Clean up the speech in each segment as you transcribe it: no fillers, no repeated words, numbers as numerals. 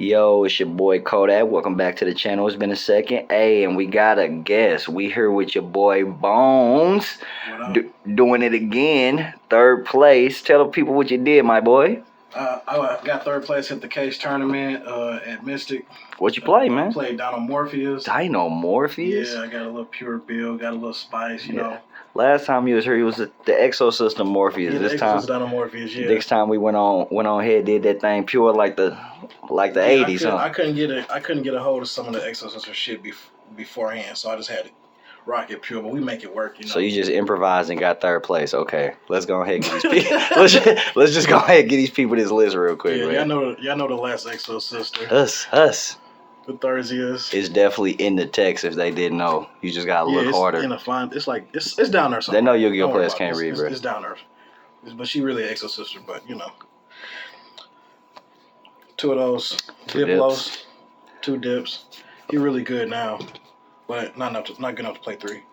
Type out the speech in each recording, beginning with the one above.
Yo, it's your boy Kodak. Welcome back to the channel. It's been a second. Hey, and we got a guest. We here with your boy Bones. Doing it again. Third place. Tell the people what you did, my boy. I got third place at the Case tournament at Mystic. What you play, man? I played Dinomorphia. Dinomorphia? Yeah, I got a little pure build, got a little spice, you know. Last time you was here, he was the Exosystem Morpheus. Yeah, this the time, Dinomorphias, yeah. Next time we went on ahead, did that thing pure like the 80s, huh? I couldn't get a hold of some of the Exosystem shit beforehand, so I just had to rock it pure. But we make it work, you know. So you just improvised and got third place. Okay, let's go ahead and get these people. let's just go ahead and get these people this list real quick. Yeah, man. y'all know the last Exosister. Us. The Thursdays. It's definitely in the text if they didn't know. You just gotta look harder. It's down there somewhere. They know Yu-Gi-Oh players can't read, bro. It's down there. But she really an Exosister, but you know. Two of those. Diplos. 2 dips. He really good now. But not good enough to play 3.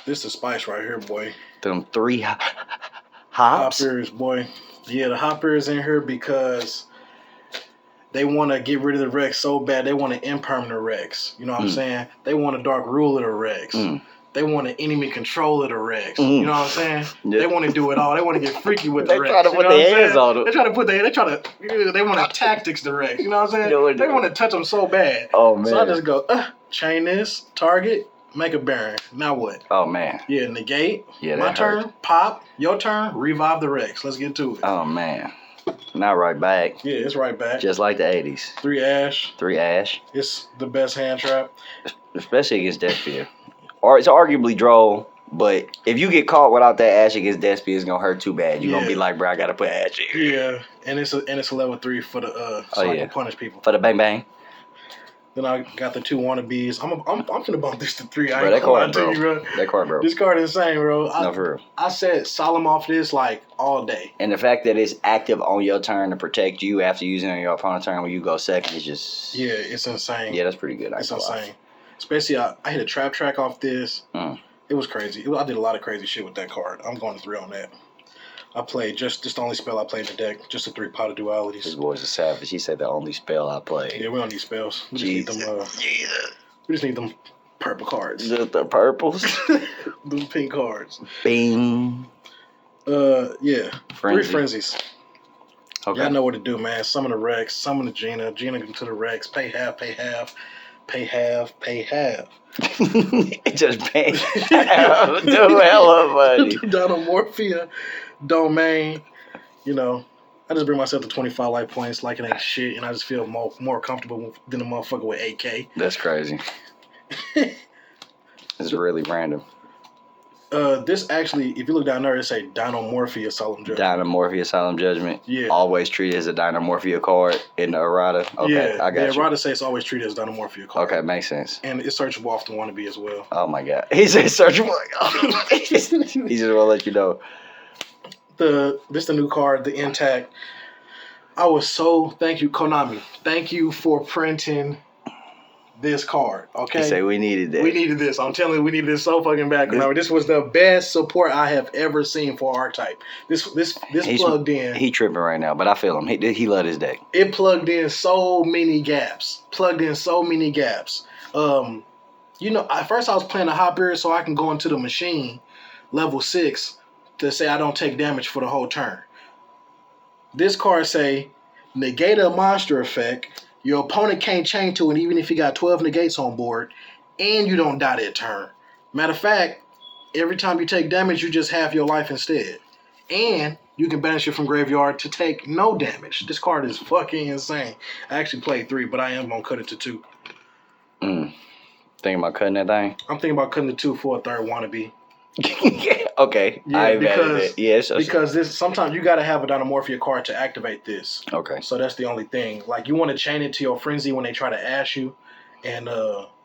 This is spice right here, boy. Them 3 hops. Hoppers, boy. Yeah, the hoppers in here because they want to get rid of the Rex so bad. They want to impermanent Rex. You know what I'm saying? They want a Dark Rule of the Rex. They want an enemy control of the Rex. You know what I'm saying? Yeah. They want to do it all. They want to get freaky with the Rex. They try to put their hands on them. They want to tactics the Rex. You know what I'm saying? They want to touch them so bad. Oh, man. So I just go, chain this, target, make a Baron. Now what? Oh, man. Yeah, negate. Yeah, my turn, pop. Your turn, revive the Rex. Let's get to it. Oh, man. Not right back. Yeah, it's right back. Just like the 80s. 3 Ash. 3 Ash. It's the best hand trap. Especially against Despia. Or it's arguably Droll, but if you get caught without that Ash against Despia, it's gonna hurt too bad. You're gonna be like, bro, I gotta put Ash in. Yeah, and it's a level 3 for the I can punish people. For the bang bang. Then I got the 2 wannabes. I'm gonna bump this to 3. Bro, that card, bro. That card, bro. This card is insane, bro. No, for real. I said solemn off this like all day. And the fact that it's active on your turn to protect you after using it on your opponent's turn when you go second is just... Yeah, it's insane. Yeah, that's pretty good. It's insane. Especially, I hit a trap track off this. It was crazy. I did a lot of crazy shit with that card. I'm going to 3 on that. I played just the only spell I played in the deck. Just the 3 pot of dualities. This boy's a savage. He said the only spell I played. Yeah, we don't need spells. We just need them purple cards. The purples? The pink cards. Bing. Yeah. Frenzy. 3 frenzies. Okay. Y'all know what to do, man. Summon the Rex, summon the Gina to the Rex, pay half, pay half. Pay half. It just paid half. Do hella money. Dinomorphia domain. You know, I just bring myself to 25 life points like it ain't shit, and I just feel more comfortable than a motherfucker with 8K. That's crazy. It's really random. This actually, if you look down there, it say Dinomorphia Solemn Judgment. Dinomorphia Solemn Judgment. Yeah. Always treated as a Dinomorphia card in the errata. Okay, yeah, I got you. The errata says it's always treated as Dinomorphia card. Okay, makes sense. And it's searchable off the wannabe as well. Oh my god. He said searchable. He just want to let you know. This the new card, the Intact. Thank you, Konami. Thank you for printing this card, okay? He said we needed that. We needed this. I'm telling you, we needed this so fucking bad. This was the best support I have ever seen for archetype. This plugged in. He tripping right now, but I feel him. He loved his deck. It plugged in so many gaps. You know, at first I was playing a hopper so I can go into the machine, level 6, to say I don't take damage for the whole turn. This card say, negate a monster effect. Your opponent can't chain to it even if he got 12 negates on board, and you don't die that turn. Matter of fact, every time you take damage, you just halve your life instead. And you can banish it from graveyard to take no damage. This card is fucking insane. I actually played 3, but I am going to cut it to 2. Thinking about cutting that thing? I'm thinking about cutting to 2 for a 3rd wannabe. Okay. Yeah, because this sometimes you gotta have a Dinomorphia card to activate this. Okay. So that's the only thing. Like you want to chain it to your frenzy when they try to ash you, and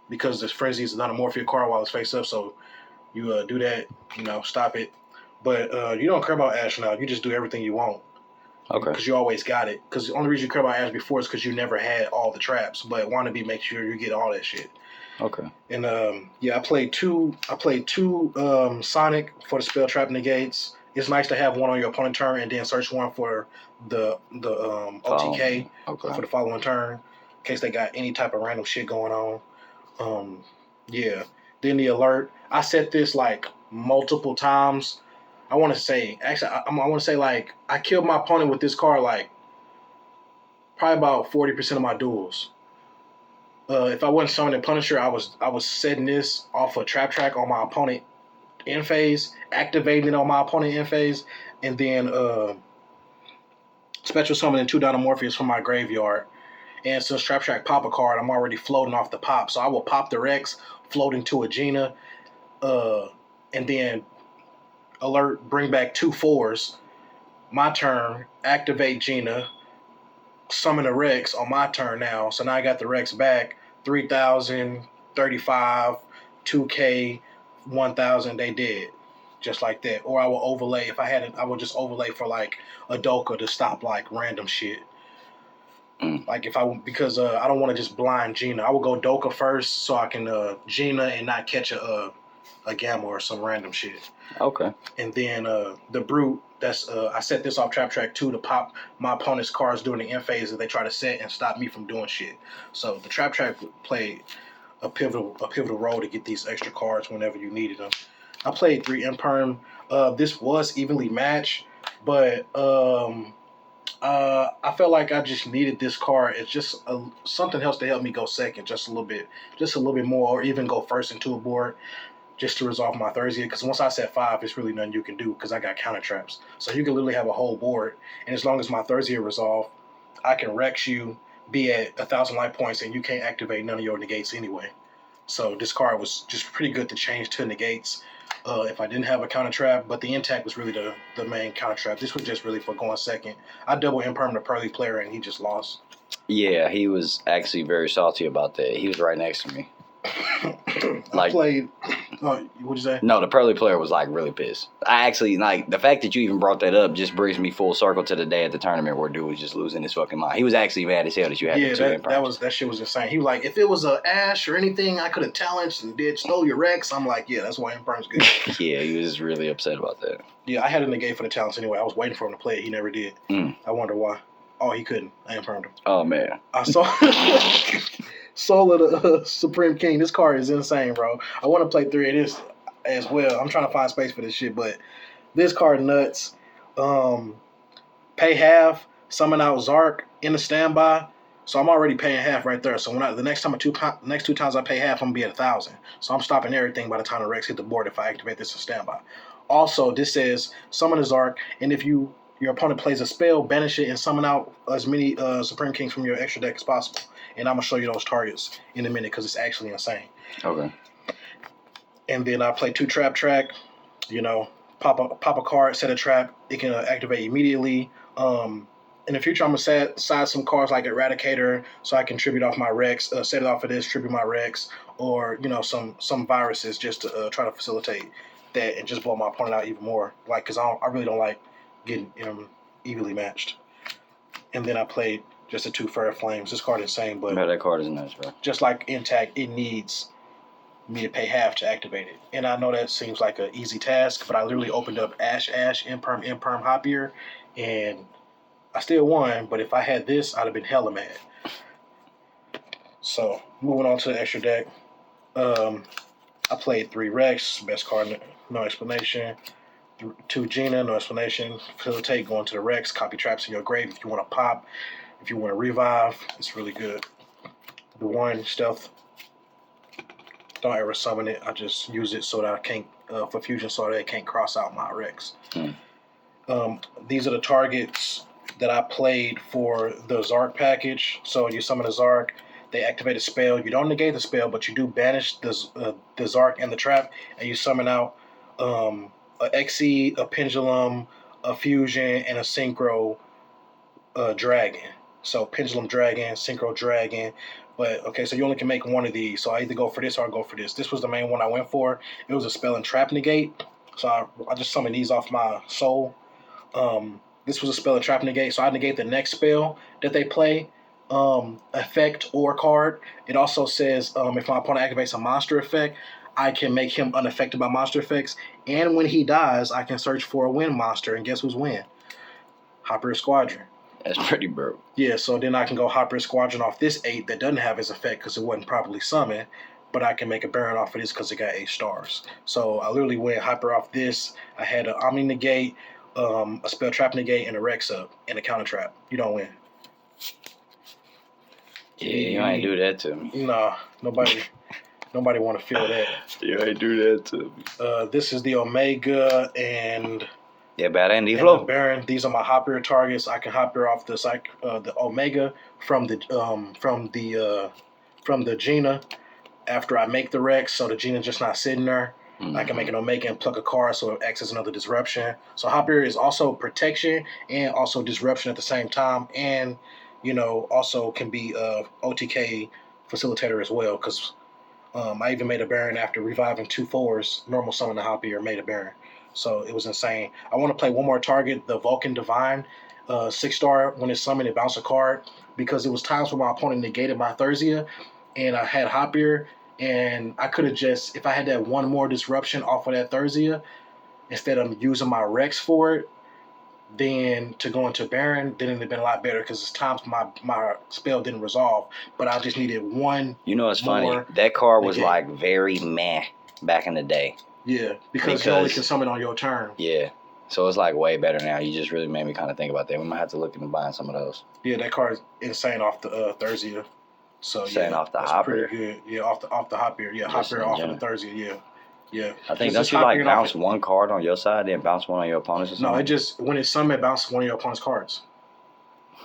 because this frenzy is a Dinomorphia card while it's face up, so you do that. You know, stop it. But you don't care about ash now. You just do everything you want. Okay. Because you always got it. Because the only reason you care about ash before is because you never had all the traps. But wannabe makes sure you get all that shit. Okay. And I played two Sonic for the spell trap negates, It's nice to have one on your opponent turn and then search one for the OTK for the following turn in case they got any type of random shit going on. Yeah. Then the alert. I set this like multiple times. I want to say actually I want to say like I killed my opponent with this card like probably about 40% of my duels. If I wasn't summoning Punisher, I was setting this off a trap track on my opponent in phase, activating it on my opponent in phase, and then special summoning 2 Dinomorphias from my graveyard. And since trap track pop a card, I'm already floating off the pop, so I will pop the Rex, float into a Gina, and then alert, bring back 2 4s. My turn, activate Gina, summon a Rex on my turn now. So now I got the Rex back. 3,000, 35, 2K, 1,000, they dead. Just like that. Or I will overlay, if I had it, I would just overlay for like a Doka to stop like random shit. Like if because I don't want to just blind Gina. I will go Doka first so I can Gina and not catch a Gamma or some random shit. Okay. And then the Brute, that's I set this off trap track 2 to pop my opponent's cards during the end phase that they try to set and stop me from doing shit. So the trap track played a pivotal role to get these extra cards whenever you needed them. I played 3 Imperm. This was evenly matched, but I felt like I just needed this card. It's just something else to help me go second just a little bit more, or even go first into a board, just to resolve my Thursday. Because once I set 5, it's really nothing you can do because I got counter traps. So you can literally have a whole board, and as long as my Thursday resolve, I can Rex you, be at 1,000 life points, and you can't activate none of your negates anyway. So this card was just pretty good to change to negates if I didn't have a counter trap, but the intact was really the main counter trap. This was just really for going second. I double imperm the Pearly player, and he just lost. Yeah, he was actually very salty about that. He was right next to me. I played. What'd you say? No, the Pearly player was like really pissed. I actually like the fact that you even brought that up. Just brings me full circle to the day at the tournament where dude was just losing his fucking mind. He was actually mad as hell that you had the 2 imperms. that shit was insane. He was like, if it was a Ash or anything, I could have challenged and stole your Rex. I'm like, yeah, that's why imperm's good. Yeah, he was really upset about that. Yeah, I had a negate for the challenge anyway. I was waiting for him to play it. He never did. I wonder why. Oh, he couldn't. I impermed him. Oh man, I saw. Soul of the Supreme King. This card is insane, bro. I want to play 3 of this as well. I'm trying to find space for this shit, but this card nuts. Pay half, summon out Zark in the standby. So I'm already paying half right there. So when the next 2 times I pay half, I'm gonna be at 1,000. So I'm stopping everything by the time the Rex hit the board if I activate this in standby. Also, this says summon a Zark, and if your opponent plays a spell, banish it and summon out as many Supreme Kings from your extra deck as possible. And I'm going to show you those targets in a minute because it's actually insane. Okay. And then I play 2 trap track. Pop a card, set a trap. It can activate immediately. In the future, I'm going to side some cards like Eradicator so I can tribute off my Rex. Set it off of this, tribute my Rex. Or, some viruses just to try to facilitate that and just blow my opponent out even more. Like, because I really don't like getting evenly matched. And then I played just the 2 Fair Flames. This card is insane, but that card is nice, bro. Just like intact, it needs me to pay half to activate it. And I know that seems like an easy task, but I literally opened up Ash, Imperm, Hopier, and I still won. But if I had this, I'd have been hella mad. So moving on to the extra deck. I played 3 Rex, best card, no explanation. 2 Gina, no explanation. Facilitate, going to the Rex, copy traps in your grave if you want to pop. If you want to revive, it's really good. The 1 Stealth, don't ever summon it. I just use it so that I can't, for fusion, so that it can't cross out my Rex. These are the targets that I played for the Zark package. So you summon a Zark, they activate a spell. You don't negate the spell, but you do banish the Zark and the trap, and you summon out a Exceed, a Pendulum, a Fusion, and a Synchro Dragon. So Pendulum Dragon, Synchro Dragon. But okay, so you only can make one of these. So I either go for this or I go for this. This was the main one I went for. It was a spell and trap negate. So I just summoned these off my soul. This was a spell and trap negate. So I negate the next spell that they play, effect or card. It also says if my opponent activates a monster effect, I can make him unaffected by monster effects. And when he dies, I can search for a wind monster. And guess who's win? Hopper Squadron. That's pretty broke. Yeah, so then I can go Hopper Squadron off this 8 that doesn't have his effect because it wasn't properly summoned. But I can make a Baron off of this because it got 8 stars. So I literally went Hopper off this. I had an Omni Negate, a Spell Trap Negate, and a Rex up, and a Counter Trap. You don't win. Yeah, you ain't do that to me. Nah, nobody want to feel that. You ain't do that to me. This is the Omega and Yeah, bad Andy the Flow. Baron. These are my Hopper targets. I can Hopper off the Omega from the Gina after I make the Rex, so the Gina's just not sitting there. Mm-hmm. I can make an Omega and pluck a card, so it acts as another disruption. So Hopper is also protection and also disruption at the same time, and also can be OTK facilitator as well, because I even made a Baron after reviving 2 4s, normal summon the Hopper, made a Baron. So it was insane. I want to play one more target, the Vulcan Divine, 6-star. When it's summoned, it bounces a card, because it was times where my opponent negated my Thurzia, and I had Hopper, and I could have just, if I had that one more disruption off of that Thurzia, instead of using my Rex for it, then to go into Baron, then it'd have been a lot better, because it's times my spell didn't resolve, but I just needed one. It's funny. That card was like very meh back in the day. Yeah, because you only can summon on your turn. Yeah, so it's like way better now. You just really made me kind of think about that. We might have to look into buying some of those. Yeah, that card is insane off the Thurzia. So insane off the Hopper. Pretty good. Yeah, off the Hopper. Yeah, Hopper off of the Thurzia. Yeah. Yeah. I think don't you like bounce one card on your side, then bounce one on your opponent's or something? No, it just, when it's summoned, it bounces one of your opponent's cards.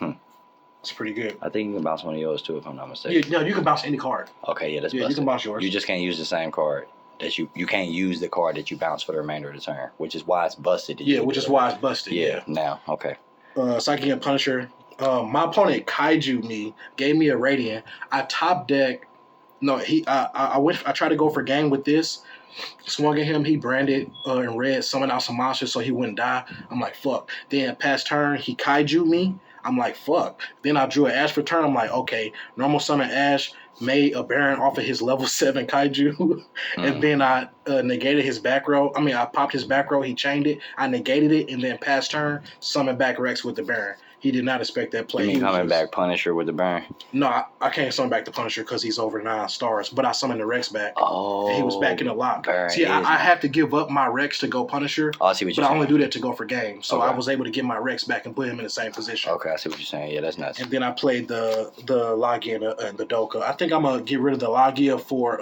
It's pretty good. I think you can bounce one of yours too, if I'm not mistaken. Yeah, no, you can bounce any card. Okay, yeah, that's busted. You can bounce yours. You just can't use the same card. That you can't use the card that you bounce for the remainder of the turn, which is why it's busted. Yeah, which is why it's busted. Yeah. Now, okay. So I can get Punisher. My opponent kaiju me, gave me a Radiant. I top deck. No, I tried to go for game with this. Swung at him, he branded in red, summoned out some monsters so he wouldn't die. I'm like, fuck. Then past turn, he kaiju me. I'm like, fuck. Then I drew an Ash for turn. I'm like, okay, normal summon Ash, made a Baron off of his level 7 kaiju. And then I negated his back row. I mean, I popped his back row, he chained it. I negated it, and then past turn, summoned back Rex with the Baron. He did not expect that play. You mean coming back Punisher with the Baron? No, I can't summon back the Punisher because he's over 9 stars. But I summoned the Rex back. Oh. And he was back in the lock. See, I have to give up my Rex to go Punisher. Oh, I see what you're saying. But I only do that to go for game. So I was able to get my Rex back and put him in the same position. Okay, I see what you're saying. Yeah, that's nuts. And then I played the Logia and the Doka. I think I'm going to get rid of the Logia for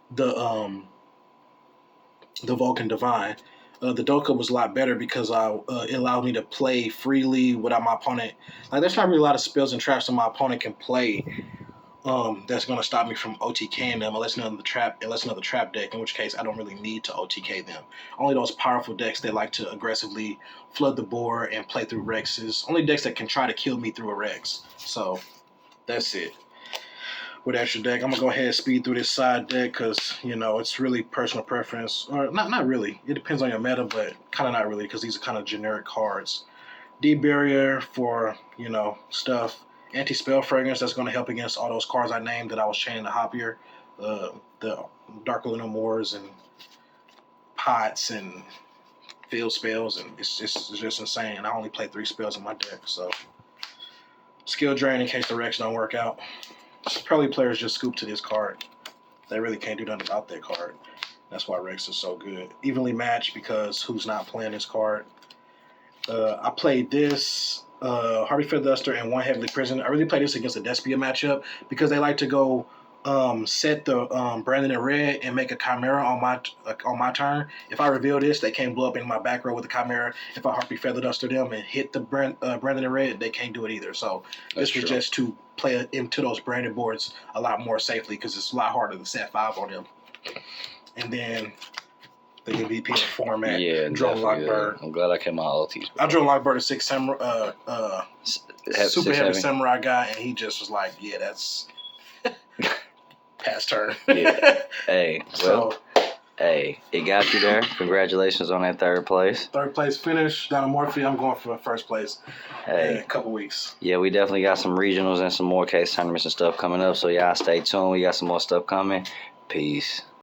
the Vulcan Divine. The Doka was a lot better because it allowed me to play freely without my opponent. Like, there's not really a lot of spells and traps that my opponent can play that's going to stop me from OTKing them unless another trap deck, in which case I don't really need to OTK them. Only those powerful decks that like to aggressively flood the board and play through Rexes. Only decks that can try to kill me through a Rex. So that's it. With extra deck, I'm gonna go ahead and speed through this side deck because it's really personal preference, or not really. It depends on your meta, but kind of not really because these are kind of generic cards. D Barrier for stuff. Anti Spell Fragrance, that's gonna help against all those cards I named that I was chaining to Hoppier, the Dark Dinomorphs and Pots and Field Spells, and it's just insane. And I only play 3 spells in my deck, so skill drain in case the Rex don't work out. Probably players just scoop to this card. They really can't do nothing about that card. That's why Rex is so good. Evenly matched because who's not playing this card? I played this Harvey Featherduster and 1 Heavenly Prison. I really played this against the Despia matchup because they like to go set the Brandon in red and make a Chimera on my turn. If I reveal this, they can't blow up in my back row with the Chimera. If I Harpy Featherduster them and hit the Brandon in red, they can't do it either. So this was just to play into those branded boards a lot more safely because it's a lot harder to set 5 on them. And then the MVP format. Yeah, Drone Lockbird. I'm glad I kept my ultis. I Drone Lockbird, a 6 samurai, super heavy samurai guy, and he just was like, yeah, that's past turn. Yeah. Hey, hey, it got you there. Congratulations on that 3rd place. 3rd place finish. Dinomorphia, I'm going for 1st place in a couple weeks. Yeah, we definitely got some regionals and some more case tournaments and stuff coming up. So y'all stay tuned. We got some more stuff coming. Peace.